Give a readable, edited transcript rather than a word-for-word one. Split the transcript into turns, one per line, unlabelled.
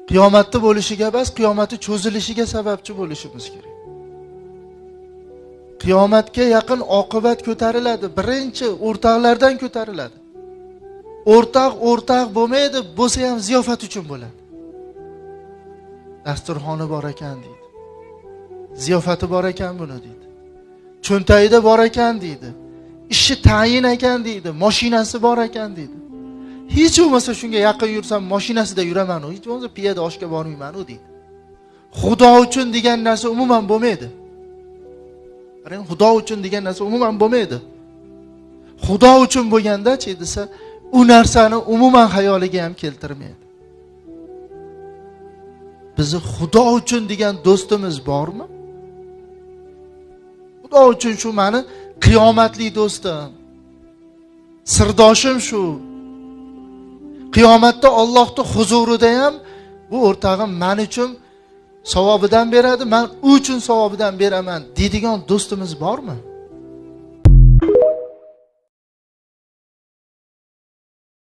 qiyomatda bo'lishiga emas, qiyomatning cho'zilishiga sababchi bo'lishimiz kerak. Qiyomatga yaqin oqibat ko'tariladi. Birinchi o'rtoqlardan ko'tariladi. O'rtoq bo'lmaydi, bo'lsa ham ziyofat uchun bo'ladi. Dasturxoni bor ekan deydi. Ziyofati bor ekan buni deydi. Cho'ntagida bor ekan deydi. Ishi tayin ekan deydi. Mashinasi bor ekan deydi. Hech bo'lmasa shunga yaqin yursam mashinasida yuraman, hech bo'lmasa piyoda oshga bormayman deydi. Xudo uchun degan narsa umuman bo'lmaydi. Qarang, Xudo uchun degan narsa umuman bo'lmaydi. Xudo uchun bo'lganda-chi desa, u narsani umuman xayoliga ham keltirmaydi. Bizi Xudo uchun degan do'stimiz bormi? Xudo uchun shu meni qiyomatli do'stim, sirdoshim shu. Qiyomatda Allohning huzurida ham bu o'rtog'im men uchun savobidan beradi, men u uchun savobidan beraman deydigan do'stimiz bormi?